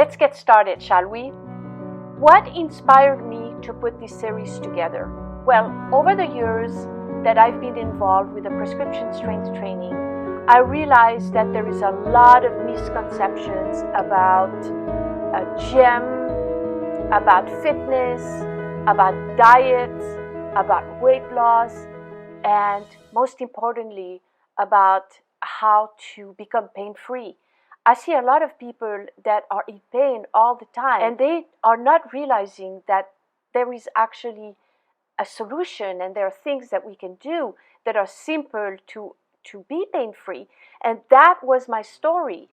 Let's get started, shall we? What inspired me to put this series together? Well, over the years that I've been involved with the prescription strength training, I realized that there is a lot of misconceptions about a gym, about fitness, about diet, about weight loss, and most importantly, about how to become pain-free. I see a lot of people that are in pain all the time, and they are not realizing that there is actually a solution, and there are things that we can do that are simple to be pain-free. And that was my story.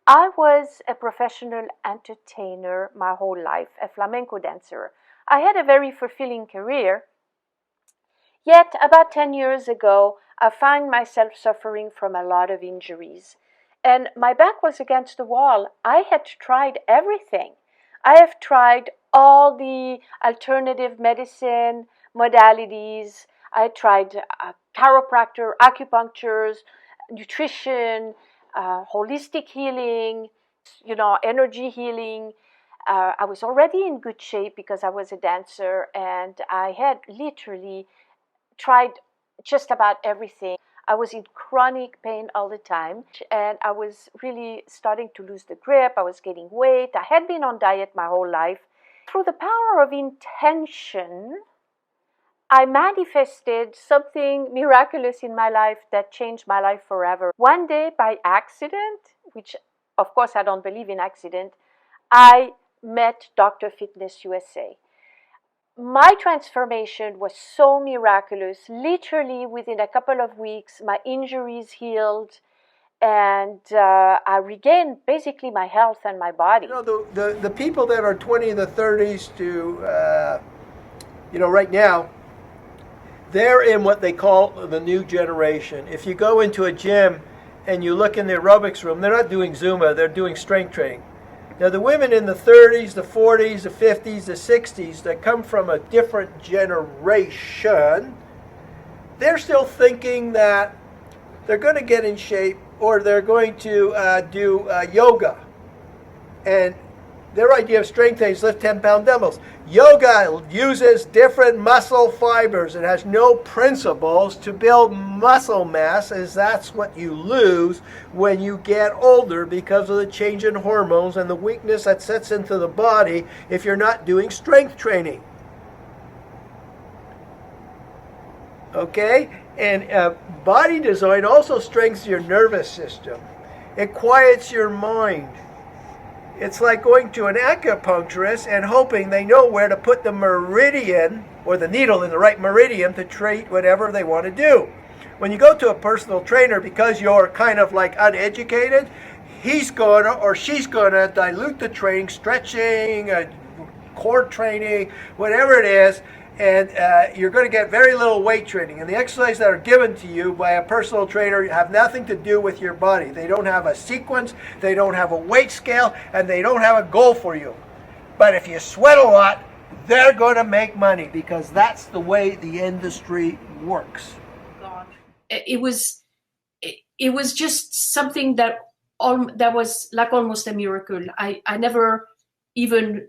I was a professional entertainer my whole life, a flamenco dancer. I had a very fulfilling career. Yet, about 10 years ago, I found myself suffering from a lot of injuries. And my back was against the wall. I had tried everything. I have tried all the alternative medicine modalities. I tried chiropractor, acupunctures, nutrition, holistic healing, energy healing. I was already in good shape because I was a dancer, and I had literally tried just about everything. I was in chronic pain all the time, and I was really starting to lose the grip. I was gaining weight. I had been on diet my whole life. Through the power of intention, I manifested something miraculous in my life that changed my life forever. One day, by accident, which of course I don't believe in accident, I met Dr. Fitness USA. My transformation was so miraculous. Literally within a couple of weeks, my injuries healed, and I regained basically my health and my body. The people that are 20 in the 30s to, right now, they're in what they call the new generation. If you go into a gym and you look in the aerobics room, they're not doing Zumba, they're doing strength training. Now, the women in the 30s, the 40s, the 50s, the 60s that come from a different generation, they're still thinking that they're going to get in shape or they're going to do yoga. And their idea of strength training is lift 10-pound dumbbells. Yoga uses different muscle fibers. It has no principles to build muscle mass, as that's what you lose when you get older because of the change in hormones and the weakness that sets into the body if you're not doing strength training. Okay? And body design also strengthens your nervous system. It quiets your mind. It's like going to an acupuncturist and hoping they know where to put the meridian or the needle in the right meridian to treat whatever they want to do. When you go to a personal trainer, because you're kind of like uneducated, he's gonna or she's gonna dilute the training, stretching, core training, whatever it is, and you're going to get very little weight training. And the exercises that are given to you by a personal trainer have nothing to do with your body. They don't have a sequence, they don't have a weight scale, and they don't have a goal for you. But if you sweat a lot, they're going to make money because that's the way the industry works. God, it was just something that was like almost a miracle. I never even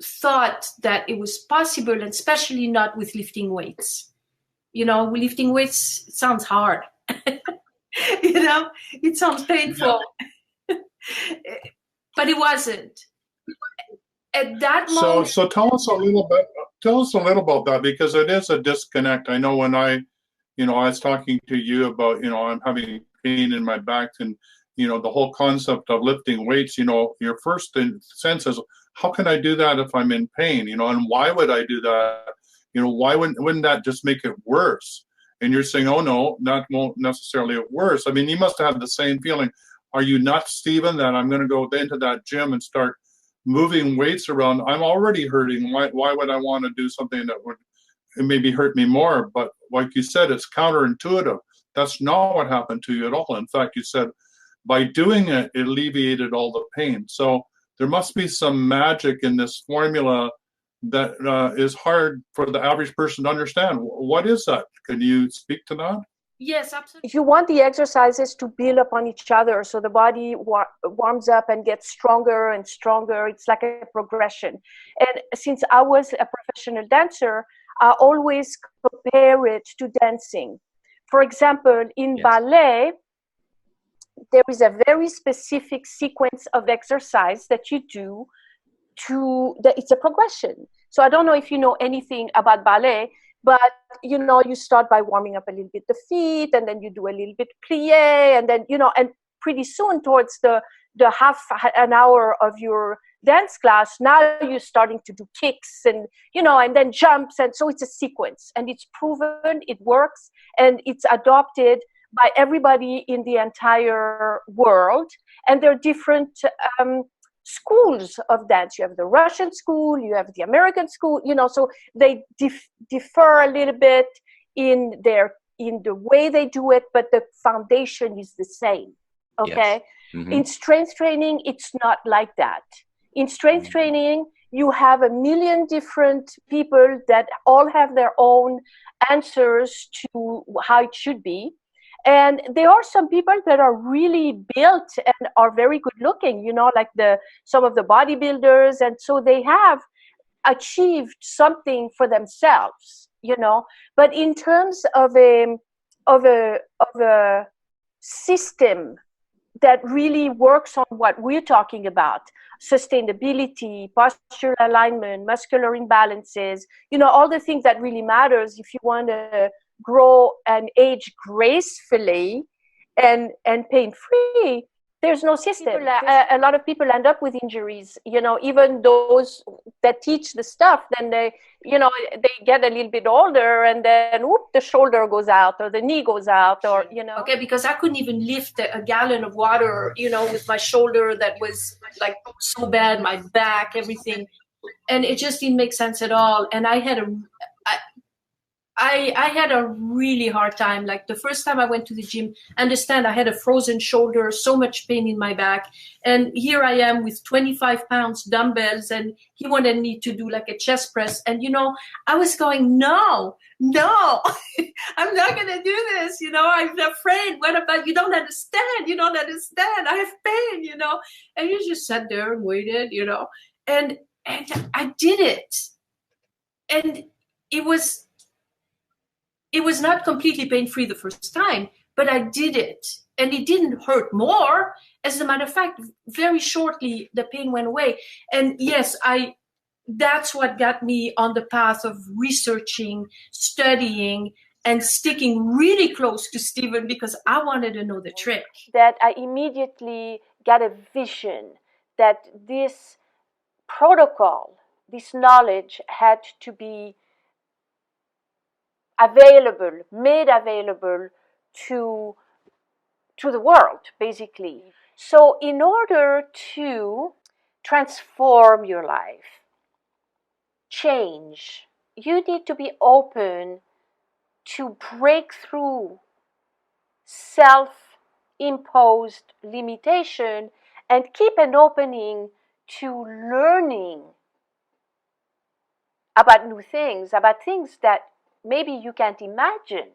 thought that it was possible, and especially not with lifting weights. Lifting weights, it sounds hard. It sounds painful. But it wasn't. At that moment. So tell us a little about that, because it is a disconnect. I know when I was talking to you about, I'm having pain in my back, and the whole concept of lifting weights, your first sense is, how can I do that if I'm in pain? And why would I do that? Why wouldn't that just make it worse? And you're saying, oh no, that won't necessarily get worse. I mean, you must have the same feeling. Are you nuts, Stephen, that I'm going to go into that gym and start moving weights around? I'm already hurting. Why would I want to do something that would maybe hurt me more? But like you said, it's counterintuitive. That's not what happened to you at all. In fact, you said by doing it, it alleviated all the pain. So there must be some magic in this formula that is hard for the average person to understand. What is that? Can you speak to that? Yes, absolutely. You want the exercises to build upon each other, so the body warms up and gets stronger and stronger. It's like a progression. And since I was a professional dancer, I always compare it to dancing. For example, in ballet, there is a very specific sequence of exercise that you do that it's a progression. So I don't know if you know anything about ballet, but you start by warming up a little bit the feet, and then you do a little bit plie, and then and pretty soon towards the half an hour of your dance class, now you're starting to do kicks and and then jumps, and so it's a sequence, and it's proven, it works, and it's adopted by everybody in the entire world. And there are different schools of dance. You have the Russian school, you have the American school, so they differ a little bit in the way they do it, but the foundation is the same. Okay. Yes. Mm-hmm. In strength training, it's not like that. In strength training, you have a million different people that all have their own answers to how it should be. And there are some people that are really built and are very good looking, like some of the bodybuilders. And so they have achieved something for themselves, But in terms of a system that really works on what we're talking about, sustainability, postural alignment, muscular imbalances, all the things that really matters if you want to grow and age gracefully and pain-free, there's no system. A lot of people end up with injuries, even those that teach the stuff, then they get a little bit older, and then the shoulder goes out or the knee goes out, or Okay, because I couldn't even lift a gallon of water, with my shoulder that was like so bad, my back, everything, and it just didn't make sense at all. And I had a really hard time. Like the first time I went to the gym, understand I had a frozen shoulder, so much pain in my back. And here I am with 25 pounds dumbbells, and he wanted me to do like a chest press. And, I was going, no, I'm not going to do this. I'm afraid. What about, you don't understand. I have pain, and you just sat there and waited, and I did it. And it was not completely pain-free the first time, but I did it. And it didn't hurt more. As a matter of fact, very shortly, the pain went away. And yes, that's what got me on the path of researching, studying, and sticking really close to Stephen, because I wanted to know the trick. That I immediately got a vision that this protocol, this knowledge had to be made available to the world, basically. So in order to transform your life, change, you need to be open to break through self-imposed limitation and keep an opening to learning about new things, about things that maybe you can't imagine.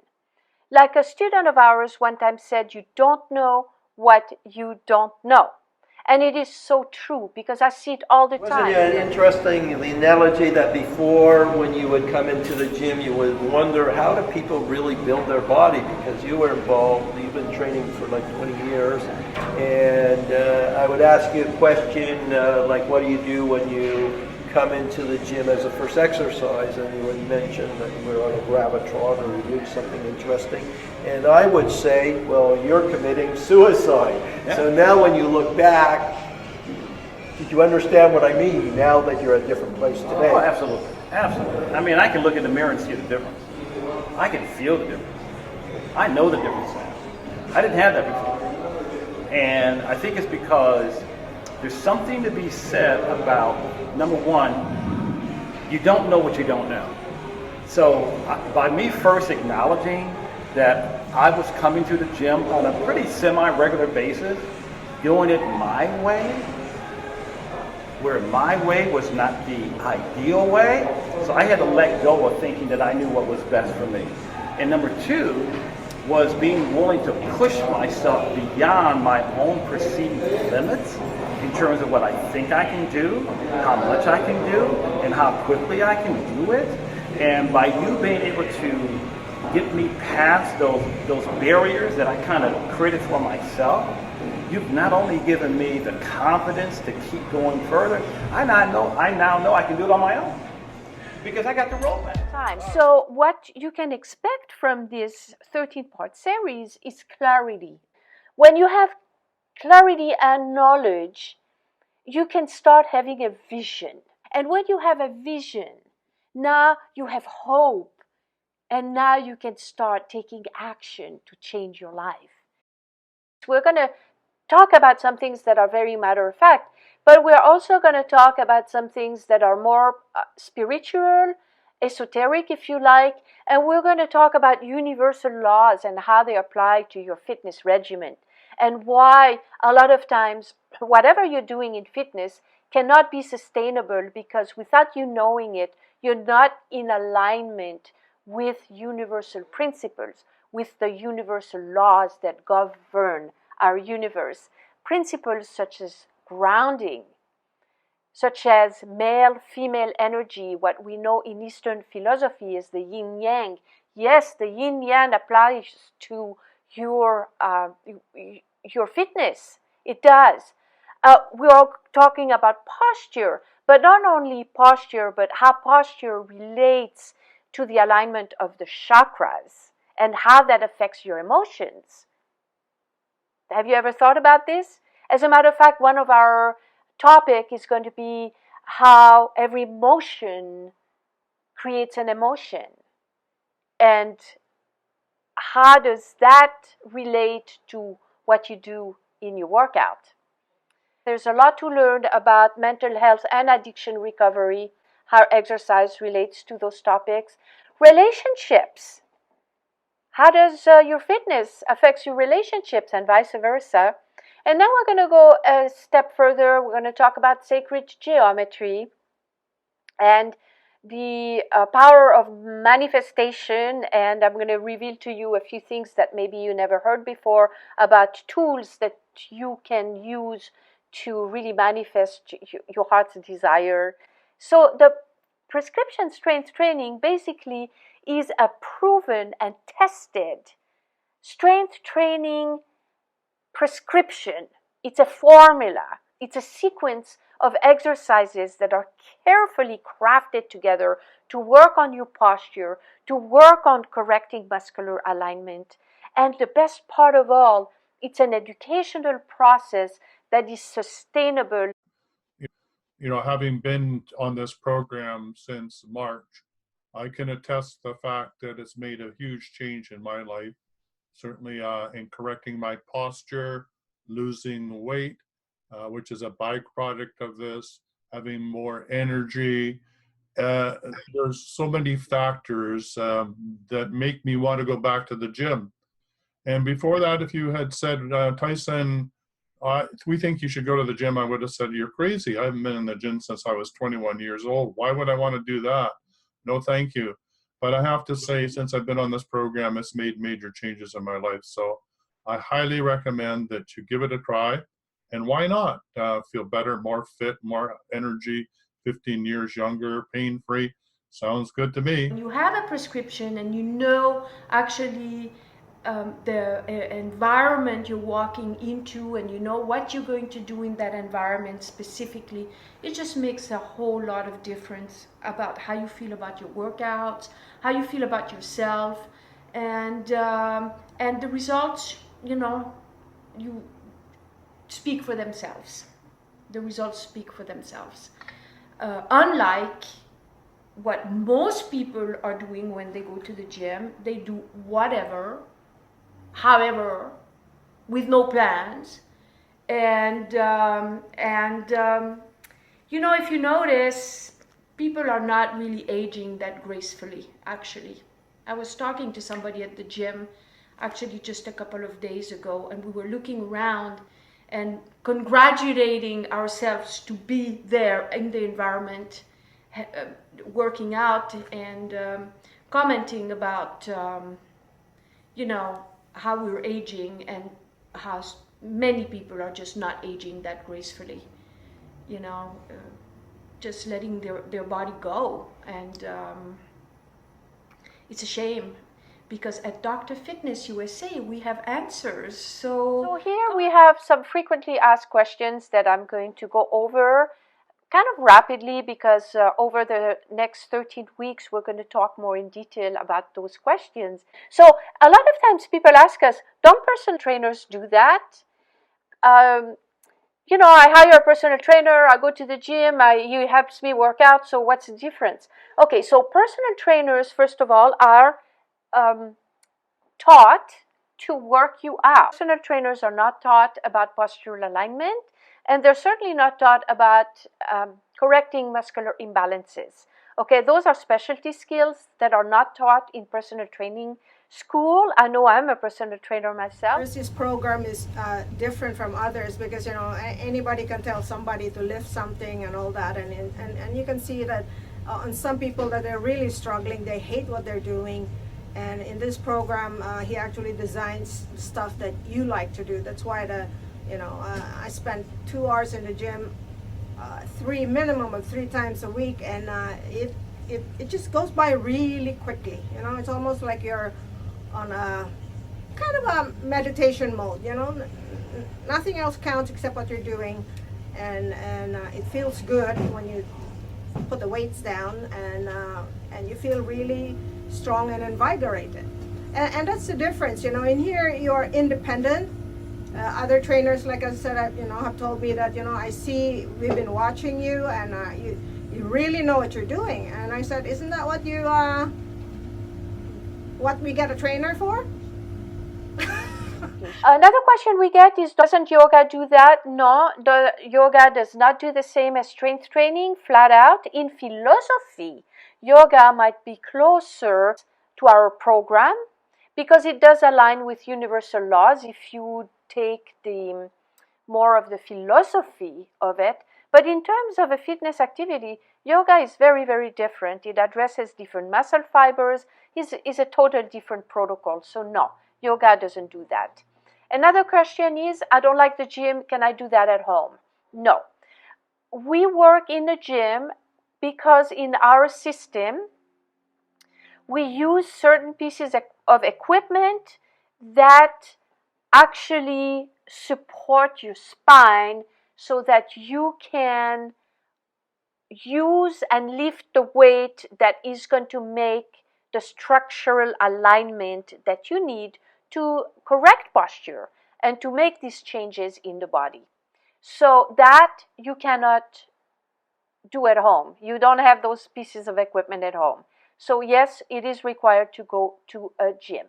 Like a student of ours one time said, you don't know what you don't know. And it is so true, because I see it all the time. Wasn't it interesting, the analogy that before, when you would come into the gym, you would wonder, how do people really build their body? Because you were involved, you've been training for like 20 years. And I would ask you a question, like, what do you do when you come into the gym as a first exercise? And you would mention that you were on a gravitron or you did something interesting. And I would say, well, you're committing suicide. Yeah. So now when you look back, did you understand what I mean now that you're at a different place today? Oh, absolutely. Absolutely. I mean, I can look in the mirror and see the difference. I can feel the difference. I know the difference now. I didn't have that before. And I think it's because there's something to be said about, number one, you don't know what you don't know. So by me first acknowledging that I was coming to the gym on a pretty semi-regular basis, doing it my way, where my way was not the ideal way, so I had to let go of thinking that I knew what was best for me. And number two, was being willing to push myself beyond my own perceived limits in terms of what I think I can do, how much I can do, and how quickly I can do it. And by you being able to get me past those barriers that I kind of created for myself, you've not only given me the confidence to keep going further, I now know I can do it on my own because I got the roadmap. So what you can expect from this 13-part series is clarity. When you have clarity and knowledge, you can start having a vision. And when you have a vision, now you have hope. And now you can start taking action to change your life. We're going to talk about some things that are very matter of fact, but we're also going to talk about some things that are more spiritual, esoteric, if you like, and we're going to talk about universal laws and how they apply to your fitness regimen, and why a lot of times whatever you're doing in fitness cannot be sustainable because without you knowing it, you're not in alignment with universal principles, with the universal laws that govern our universe. Principles such as grounding, such as male-female energy, what we know in Eastern philosophy is the yin-yang. Yes, the yin-yang applies to your fitness. It does. We are talking about posture, but not only posture, but how posture relates to the alignment of the chakras and how that affects your emotions. Have you ever thought about this? As a matter of fact, one of our topic is going to be how every emotion creates an emotion. And how does that relate to what you do in your workout? There's a lot to learn about mental health and addiction recovery, how exercise relates to those topics. Relationships. How does your fitness affect your relationships and vice versa? And then we're going to go a step further. We're going to talk about sacred geometry and the power of manifestation. And I'm going to reveal to you a few things that maybe you never heard before about tools that you can use to really manifest your heart's desire. So the prescription strength training basically is a proven and tested strength training prescription. It's a formula. It's a sequence of exercises that are carefully crafted together to work on your posture, to work on correcting muscular alignment. And the best part of all, it's an educational process that is sustainable. You know, having been on this program since March, I can attest the fact that it's made a huge change in my life. Certainly in correcting my posture, losing weight, which is a byproduct of this, having more energy. There's so many factors that make me want to go back to the gym. And before that, if you had said, Tyson, we think you should go to the gym, I would have said, you're crazy. I haven't been in the gym since I was 21 years old. Why would I want to do that? No, thank you. But I have to say, since I've been on this program, it's made major changes in my life. So I highly recommend that you give it a try. And why not? Feel better, more fit, more energy, 15 years younger, pain-free. Sounds good to me. When you have a prescription and you know actually the environment you're walking into and you know what you're going to do in that environment specifically, it just makes a whole lot of difference about how you feel about your workouts, how you feel about yourself, and the results, you speak for themselves. The results speak for themselves. Unlike what most people are doing when they go to the gym, they do whatever, however, with no plans. And if you notice, people are not really aging that gracefully, actually. I was talking to somebody at the gym, actually just a couple of days ago, and we were looking around and congratulating ourselves to be there in the environment, working out and commenting about, how we're aging and how many people are just not aging that gracefully, you know, just letting their body go. And it's a shame, because at Dr. Fitness USA we have answers. So here we have some frequently asked questions that I'm going to go over kind of rapidly, because over the next 13 weeks we're going to talk more in detail about those questions. So a lot of times people ask us, don't personal trainers do that? You know, I hire a personal trainer, I go to the gym, he helps me work out, so what's the difference? Okay, so personal trainers, first of all, are taught to work you out. Personal trainers are not taught about postural alignment, and they're certainly not taught about correcting muscular imbalances. Okay, those are specialty skills that are not taught in personal training school. I know I'm a personal trainer myself. This program is different from others because, you know, anybody can tell somebody to lift something and all that, and you can see that on some people that are really struggling, they hate what they're doing. And in this program, he actually designs stuff that you like to do. That's why I spend 2 hours in the gym, minimum of 3 times a week, and it just goes by really quickly. You know, it's almost like you're on a kind of a meditation mode. You know, nothing else counts except what you're doing, and it feels good when you put the weights down, and you feel really strong and invigorated, and that's the difference. You know, in here you're independent. Other trainers, like I said, have told me that, you know, I see we've been watching you, and you really know what you're doing. And I said, isn't that what we get a trainer for? Another question we get is, doesn't yoga do that? No, the yoga does not do the same as strength training, flat out. In philosophy, yoga might be closer to our program because it does align with universal laws if you take the more of the philosophy of it. But in terms of a fitness activity, yoga is very, very different. It addresses different muscle fibers, is a total different protocol. So no, yoga doesn't do that. Another question is, I don't like the gym, can I do that at home? No. We work in the gym because in our system, we use certain pieces of equipment that actually support your spine so that you can use and lift the weight that is going to make the structural alignment that you need to correct posture and to make these changes in the body. So that you cannot do at home. You don't have those pieces of equipment at home. So yes, it is required to go to a gym.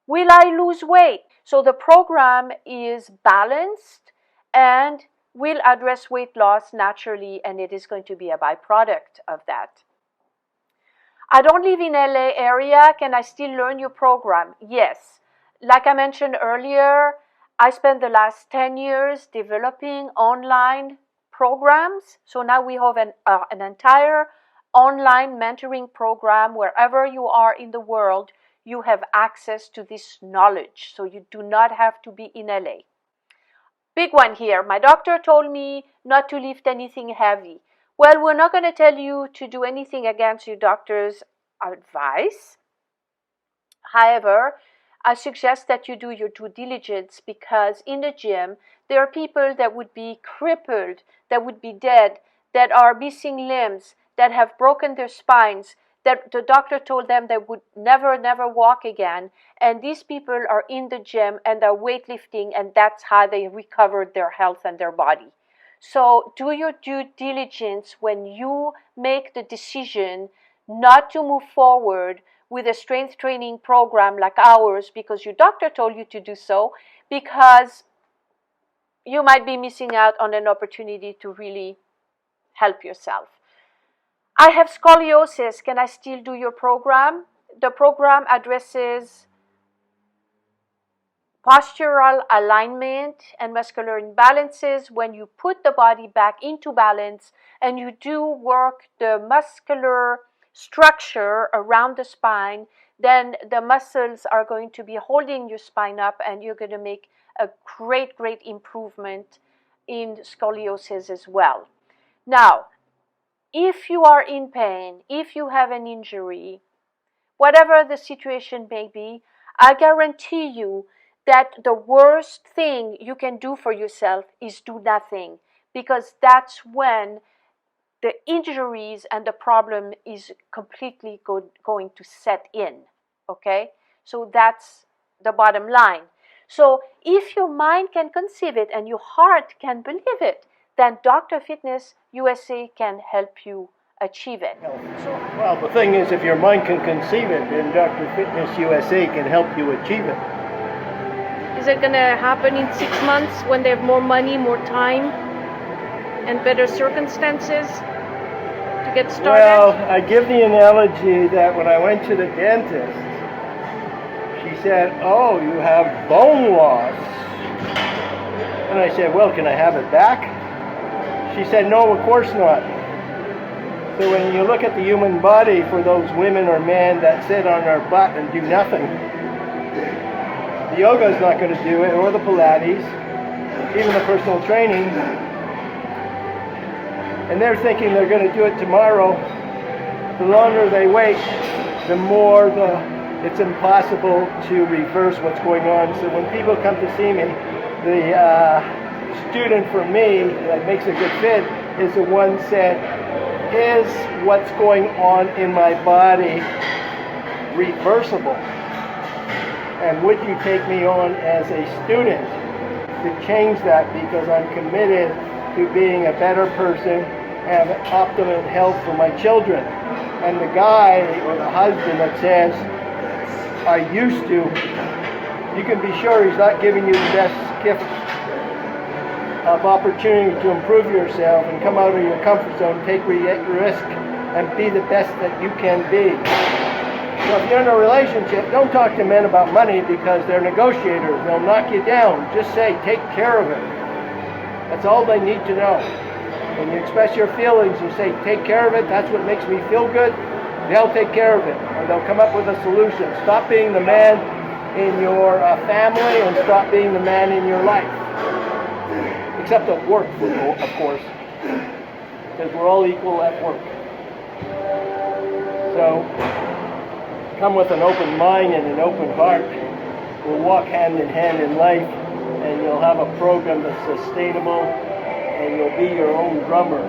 Will I lose weight? So the program is balanced and will address weight loss naturally, and it is going to be a byproduct of that. I don't live in LA area. Can I still learn your program? Yes. Like I mentioned earlier, I spent the last 10 years developing online programs. So now we have an entire online mentoring program. Wherever you are in the world, you have access to this knowledge. So you do not have to be in LA. Big one here. My doctor told me not to lift anything heavy. Well, we're not going to tell you to do anything against your doctor's advice. However, I suggest that you do your due diligence, because in the gym, there are people that would be crippled, that would be dead, that are missing limbs, that have broken their spines, that the doctor told them they would never walk again. And these people are in the gym and they're weightlifting, and that's how they recovered their health and their body. So do your due diligence when you make the decision not to move forward with a strength training program like ours because your doctor told you to do so, because you might be missing out on an opportunity to really help yourself. I have scoliosis. Can I still do your program? The program addresses postural alignment and muscular imbalances when you put the body back into balance and you do work the muscular structure around the spine then the muscles are going to be holding your spine up, and you're going to make a great, great improvement in scoliosis as well. Now, if you are in pain, if you have an injury, whatever the situation may be, I guarantee you that the worst thing you can do for yourself is do nothing, because that's when the injuries and the problem is completely going to set in, okay? So that's the bottom line. So if your mind can conceive it and your heart can believe it, then Dr. Fitness USA can help you achieve it. Well, the thing is, if your mind can conceive it, then Dr. Fitness USA can help you achieve it. Is it going to happen in 6 months when they have more money, more time, and better circumstances to get started? Well, I give the analogy that when I went to the dentist, she said, "Oh, you have bone loss." And I said, "Well, can I have it back?" She said, "No, of course not." So when you look at the human body, for those women or men that sit on their butt and do nothing, the yoga is not going to do it, or the Pilates, even the personal training. And they're thinking they're going to do it tomorrow. The longer they wait, the more it's impossible to reverse what's going on. So when people come to see me, the student for me that makes a good fit is the one said, "Is what's going on in my body reversible? And would you take me on as a student to change that, because I'm committed to being a better person, have optimum health for my children." And the guy or the husband that says, "I used to," you can be sure he's not giving you the best gift of opportunity to improve yourself and come out of your comfort zone, take risk, and be the best that you can be. So if you're in a relationship, don't talk to men about money, because they're negotiators. They'll knock you down. Just say, "Take care of it." That's all they need to know. When you express your feelings, you say, "Take care of it. That's what makes me feel good." They'll take care of it, or they'll come up with a solution. Stop being the man in your family, and stop being the man in your life. Except at work, of course, because we're all equal at work. So come with an open mind and an open heart. We'll walk hand in hand in life, and you'll have a program that's sustainable, and you'll be your own drummer.